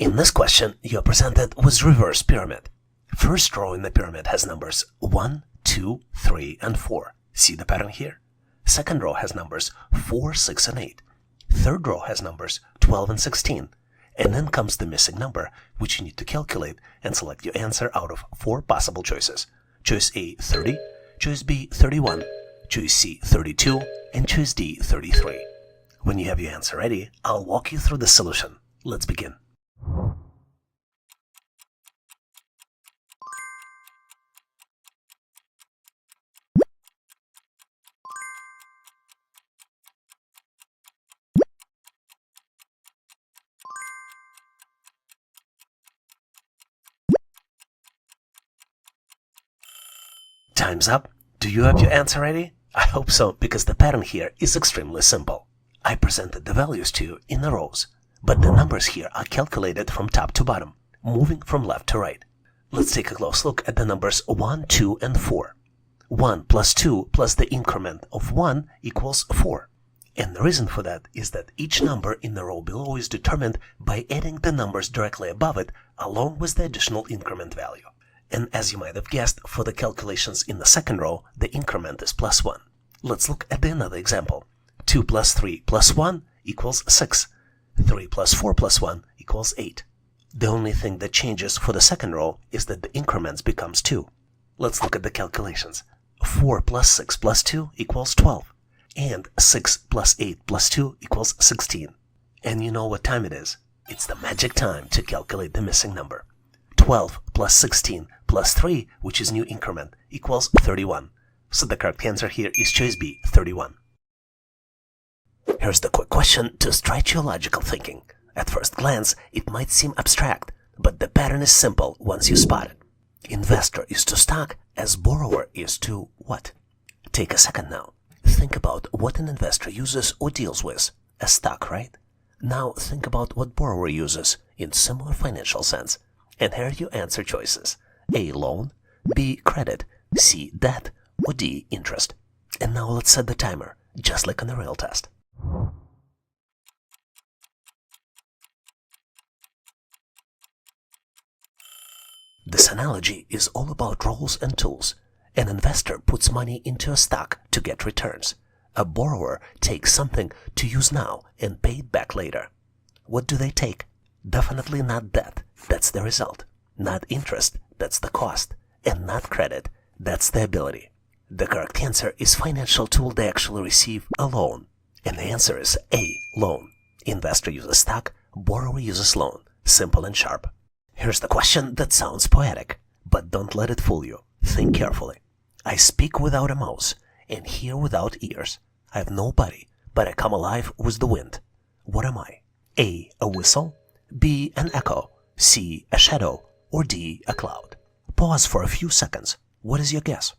In this question, you're presented with reverse pyramid. First row in the pyramid has numbers 1, 2, 3, and 4. See the pattern here? Second row has numbers 4, 6, and 8. Third row has numbers 12 and 16. And then comes the missing number, which you need to calculate and select your answer out of 4 possible choices. Choice A, 30, choice B, 31, choice C, 32, and choice D, 33. When you have your answer ready, I'll walk you through the solution. Let's begin. Time's up. Do you have your answer ready? I hope so, because the pattern here is extremely simple. I presented the values to you in the rows, but the numbers here are calculated from top to bottom, moving from left to right. Let's take a close look at the numbers 1, 2, and 4. 1 plus 2 plus the increment of 1 equals 4. And the reason for that is that each number in the row below is determined by adding the numbers directly above it along with the additional increment value. And as you might have guessed, for the calculations in the second row, the increment is plus 1. Let's look at another example. 2 plus 3 plus 1 equals 6. 3 plus 4 plus 1 equals 8. The only thing that changes for the second row is that the increments becomes 2. Let's look at the calculations. 4 plus 6 plus 2 equals 12. And 6 plus 8 plus 2 equals 16. And you know what time it is? It's the magic time to calculate the missing number. 12 plus 16 plus 3, which is new increment, equals 31. So the correct answer here is choice B, 31. Here's the quick question to stretch your logical thinking. At first glance, it might seem abstract, but the pattern is simple once you spot it. Investor is to stock as borrower is to what? Take a second now. Think about what an investor uses or deals with. A stock, right? Now think about what borrower uses in similar financial sense. And here are your answer choices. A, loan, B, credit, C, debt, or D, interest. And now let's set the timer, just like on the real test. This analogy is all about roles and tools. An investor puts money into a stock to get returns. A borrower takes something to use now and pay it back later. What do they take? Definitely not debt, that's the result. Not interest, that's the cost. And not credit, that's the ability. The correct answer is financial tool they actually receive a loan. And the answer is A, loan. Investor uses stock, borrower uses loan. Simple and sharp. Here's the question that sounds poetic, but don't let it fool you. Think carefully. I speak without a mouth and hear without ears. I have no body, but I come alive with the wind. What am I? A, a whistle, B, an echo, C, a shadow, or D, a cloud. Pause for a few seconds. What is your guess?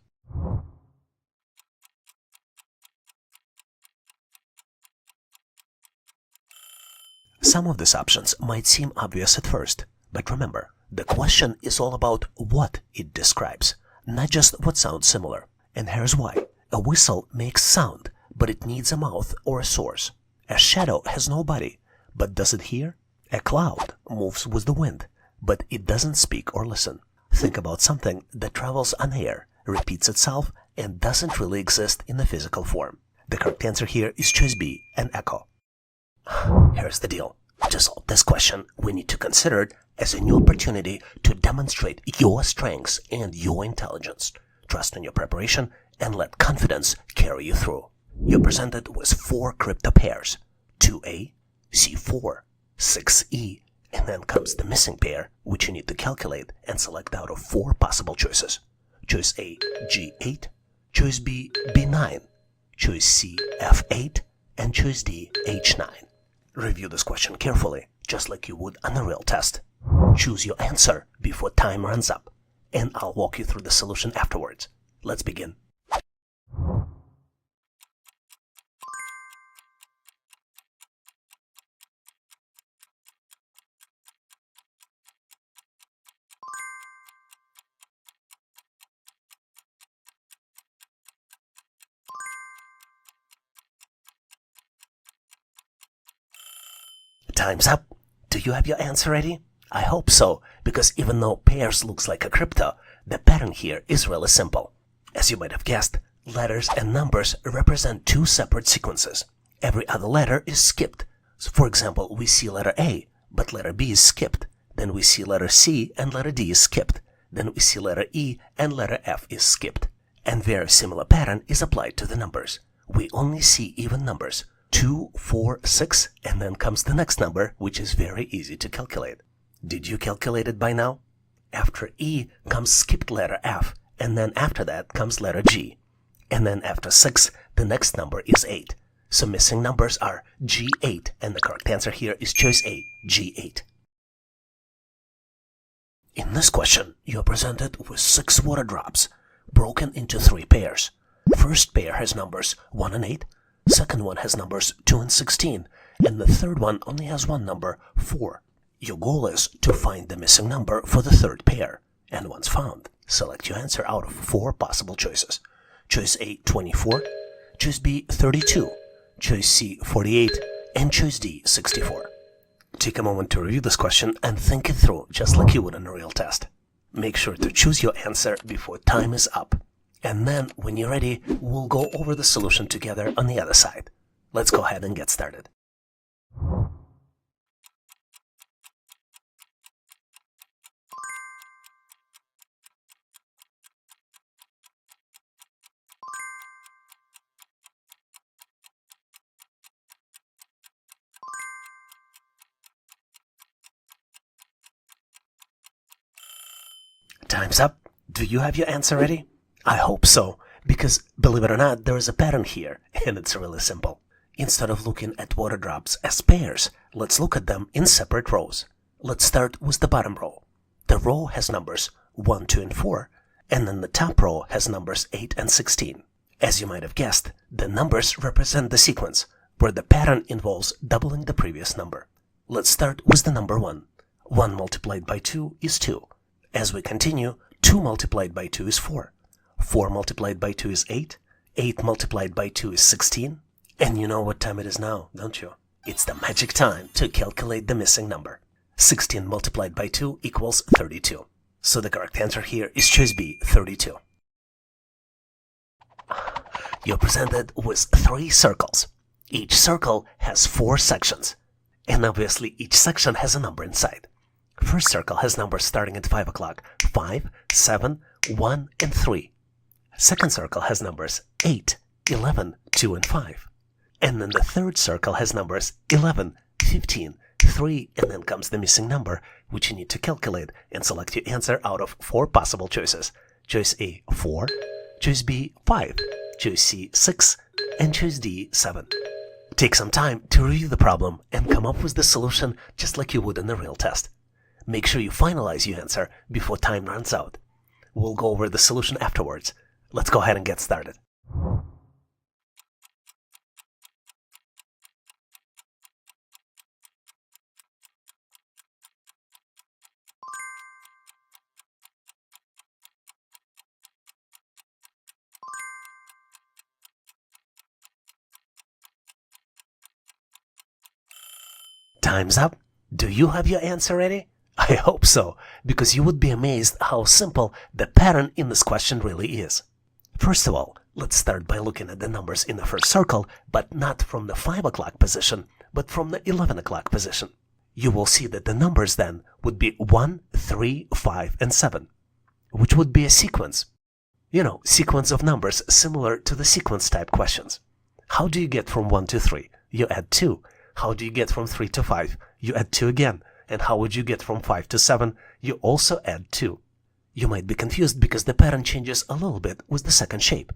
Some of these options might seem obvious at first, but remember, the question is all about what it describes, not just what sounds similar. And here's why. A whistle makes sound, but it needs a mouth or a source. A shadow has no body, but does it hear? A cloud moves with the wind, but it doesn't speak or listen. Think about something that travels on air, repeats itself, and doesn't really exist in a physical form. The correct answer here is choice B, an echo. Here's the deal. To solve this question, we need to consider it as a new opportunity to demonstrate your strengths and your intelligence. Trust in your preparation and let confidence carry you through. You're presented with 4 crypto pairs, 2A, C4, 6E, and then comes the missing pair, which you need to calculate and select out of 4 possible choices. Choice A, G8, choice B, B9, choice C, F8, and choice D, H9. Review this question carefully, just like you would on a real test. Choose your answer before time runs up, and I'll walk you through the solution afterwards. Let's begin. Time's up. Do you have your answer ready? I hope so, because even though pairs looks like a crypto, the pattern here is really simple. As you might have guessed, letters and numbers represent two separate sequences. Every other letter is skipped. So for example, we see letter A, but letter B is skipped. Then we see letter C and letter D is skipped. Then we see letter E and letter F is skipped. And very similar pattern is applied to the numbers. We only see even numbers, 2, 4, 6, and then comes the next number, which is very easy to calculate. Did you calculate it by now? After E comes skipped letter F, and then after that comes letter G. And then after 6, the next number is 8. So missing numbers are G8, and the correct answer here is choice A, G8. In this question, you are presented with 6 water drops, broken into 3 pairs. First pair has numbers 1 and 8, second one has numbers 2 and 16, and the third one only has one number, 4. Your goal is to find the missing number for the third pair, and once found, select your answer out of 4 possible choices. Choice A, 24, choice B, 32, choice C, 48, and choice D, 64. Take a moment to review this question and think it through just like you would in a real test. Make sure to choose your answer before time is up. And then, when you're ready, we'll go over the solution together on the other side. Let's go ahead and get started. Time's up. Do you have your answer ready? I hope so, because believe it or not, there is a pattern here, and it's really simple. Instead of looking at water drops as pairs, let's look at them in separate rows. Let's start with the bottom row. The row has numbers 1, 2, and 4, and then the top row has numbers 8 and 16. As you might have guessed, the numbers represent the sequence, where the pattern involves doubling the previous number. Let's start with the number 1. 1 multiplied by 2 is 2. As we continue, 2 multiplied by 2 is 4. 4 multiplied by 2 is 8. 8 multiplied by 2 is 16. And you know what time it is now, don't you? It's the magic time to calculate the missing number. 16 multiplied by 2 equals 32. So the correct answer here is choice B, 32. You're presented with 3 circles. Each circle has 4 sections. And obviously each section has a number inside. First circle has numbers starting at 5 o'clock, 5, 7, 1, and 3. Second circle has numbers 8, 11, 2, and 5. And then the third circle has numbers 11, 15, 3, and then comes the missing number, which you need to calculate and select your answer out of 4 possible choices. Choice A, 4, choice B, 5, choice C, 6, and choice D, 7. Take some time to review the problem and come up with the solution just like you would in a real test. Make sure you finalize your answer before time runs out. We'll go over the solution afterwards. Let's go ahead and get started. Time's up. Do you have your answer ready? I hope so, because you would be amazed how simple the pattern in this question really is. First of all, let's start by looking at the numbers in the first circle, but not from the 5 o'clock position, but from the 11 o'clock position. You will see that the numbers then would be 1, 3, 5, and 7, which would be a sequence. You know, sequence of numbers similar to the sequence type questions. How do you get from 1 to 3? You add 2. How do you get from 3 to 5? You add 2 again. And how would you get from 5 to 7? You also add 2. You might be confused because the pattern changes a little bit with the second shape.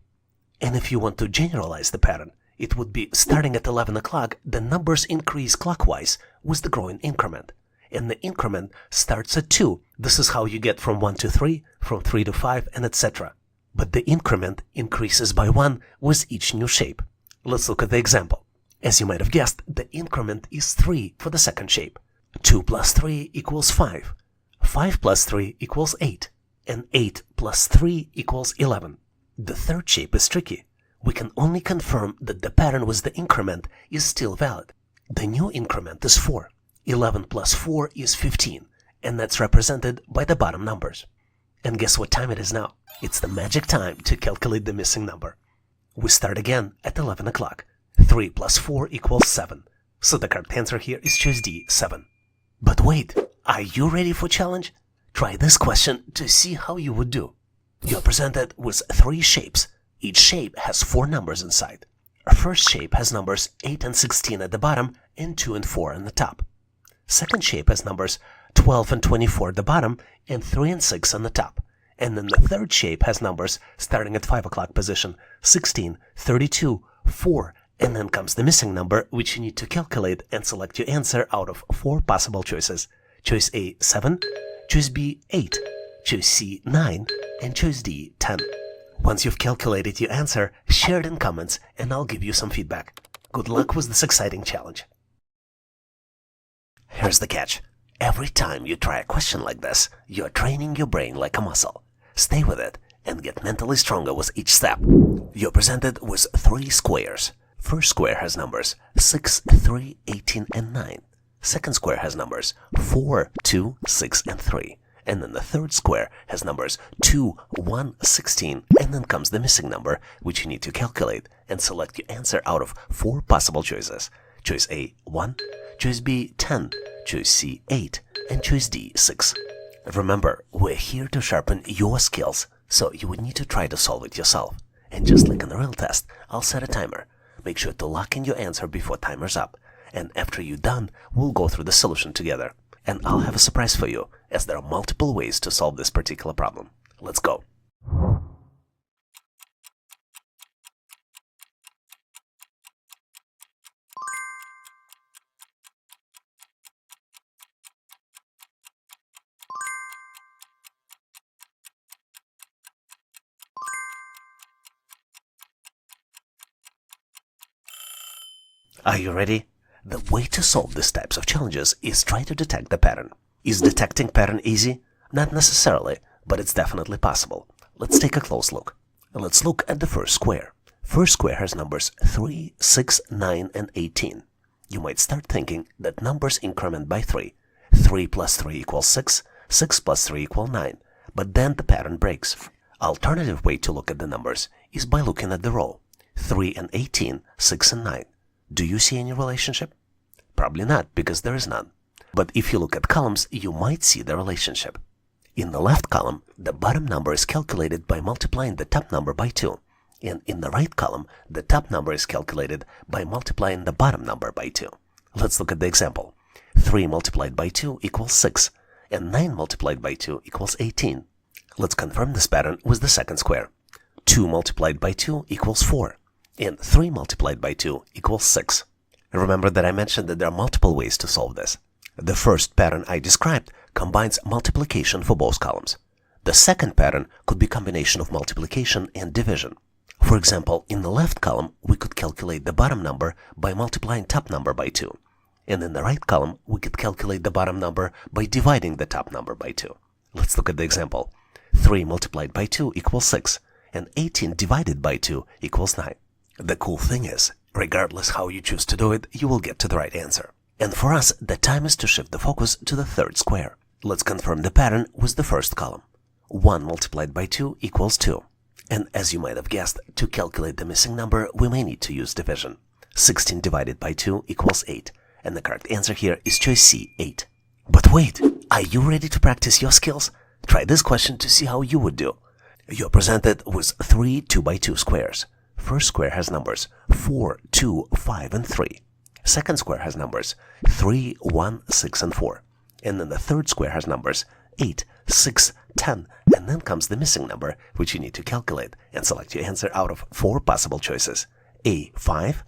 And if you want to generalize the pattern, it would be starting at 11 o'clock, the numbers increase clockwise with the growing increment. And the increment starts at 2. This is how you get from 1 to 3, from 3 to 5, and etc. But the increment increases by 1 with each new shape. Let's look at the example. As you might have guessed, the increment is 3 for the second shape. 2 plus 3 equals 5. 5 plus 3 equals 8. And 8 plus 3 equals 11. The third shape is tricky. We can only confirm that the pattern with the increment is still valid. The new increment is 4. 11 plus 4 is 15. and that's represented by the bottom numbers. And guess what time it is now? It's the magic time to calculate the missing number. We start again at 11 o'clock. 3 plus 4 equals 7. So the correct answer here is choice D, 7. But wait, are you ready for challenge? Try this question to see how you would do. You're presented with 3 shapes. Each shape has 4 numbers inside. Our first shape has numbers 8 and 16 at the bottom and 2 and 4 on the top. Second shape has numbers 12 and 24 at the bottom and 3 and 6 on the top. And then the third shape has numbers starting at 5 o'clock position, 16, 32, 4, and then comes the missing number, which you need to calculate and select your answer out of 4 possible choices. Choice A, 7, choice B, 8, choice C, 9, and choice D, 10. Once you've calculated your answer, share it in comments and I'll give you some feedback. Good luck with this exciting challenge. Here's the catch. Every time you try a question like this, you're training your brain like a muscle. Stay with it and get mentally stronger with each step. You're presented with 3 squares. First square has numbers 6, 3, 18, and 9. Second square has numbers 4, 2, 6, and 3. And then the third square has numbers 2, 1, 16, and then comes the missing number, which you need to calculate and select your answer out of 4 possible choices. Choice A, 1, choice B, 10, choice C, 8, and choice D, 6. Remember, we're here to sharpen your skills, so you would need to try to solve it yourself. And just like in the real test, I'll set a timer. Make sure to lock in your answer before timer's up. And after you're done, we'll go through the solution together. And I'll have a surprise for you, as there are multiple ways to solve this particular problem. Let's go. Are you ready? The way to solve these types of challenges is try to detect the pattern. Is detecting pattern easy? Not necessarily, but it's definitely possible. Let's take a close look. Let's look at the first square. First square has numbers 3, 6, 9, and 18. You might start thinking that numbers increment by 3. 3 plus 3 equals 6, 6 plus 3 equals 9. But then the pattern breaks. Alternative way to look at the numbers is by looking at the row. 3 and 18, 6 and 9. Do you see any relationship? Probably not, because there is none. But if you look at columns, you might see the relationship. In the left column, the bottom number is calculated by multiplying the top number by 2. And in the right column, the top number is calculated by multiplying the bottom number by 2. Let's look at the example. 3 multiplied by 2 equals 6, and 9 multiplied by 2 equals 18. Let's confirm this pattern with the second square. 2 multiplied by 2 equals 4. And 3 multiplied by 2 equals 6. Remember that I mentioned that there are multiple ways to solve this. The first pattern I described combines multiplication for both columns. The second pattern could be a combination of multiplication and division. For example, in the left column, we could calculate the bottom number by multiplying top number by 2. And in the right column, we could calculate the bottom number by dividing the top number by 2. Let's look at the example. 3 multiplied by 2 equals 6, and 18 divided by 2 equals 9. The cool thing is, regardless how you choose to do it, you will get to the right answer. And for us, the time is to shift the focus to the third square. Let's confirm the pattern with the first column. 1 multiplied by 2 equals 2. And as you might have guessed, to calculate the missing number, we may need to use division. 16 divided by 2 equals 8. And the correct answer here is choice C, 8. But wait, are you ready to practice your skills? Try this question to see how you would do. You're presented with 3 2x2 squares. First square has numbers 4, 2, 5, and 3. Second square has numbers 3, 1, 6, and 4. And then the third square has numbers 8, 6, 10, and then comes the missing number, which you need to calculate and select your answer out of 4 possible choices. A, 5,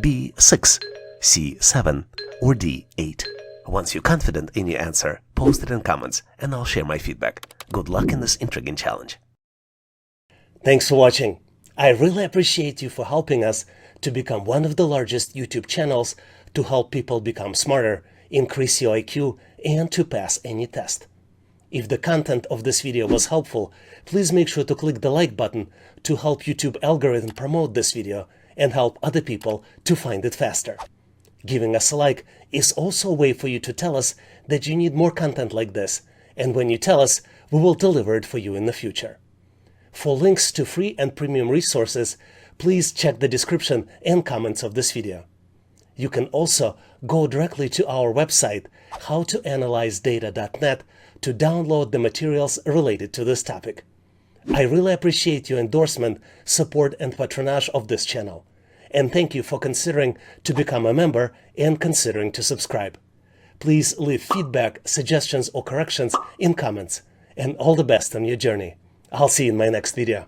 B, 6, C, 7, or D, 8. Once you're confident in your answer, post it in comments and I'll share my feedback. Good luck in this intriguing challenge. Thanks for watching. I really appreciate you for helping us to become one of the largest YouTube channels to help people become smarter, increase your IQ, and to pass any test. If the content of this video was helpful, please make sure to click the like button to help YouTube algorithm promote this video and help other people to find it faster. Giving us a like is also a way for you to tell us that you need more content like this, and when you tell us, we will deliver it for you in the future. For links to free and premium resources, please check the description and comments of this video. You can also go directly to our website, howtoanalyzedata.net, to download the materials related to this topic. I really appreciate your endorsement, support, and patronage of this channel. And thank you for considering to become a member and considering to subscribe. Please leave feedback, suggestions, or corrections in comments. And all the best on your journey. I'll see you in my next video.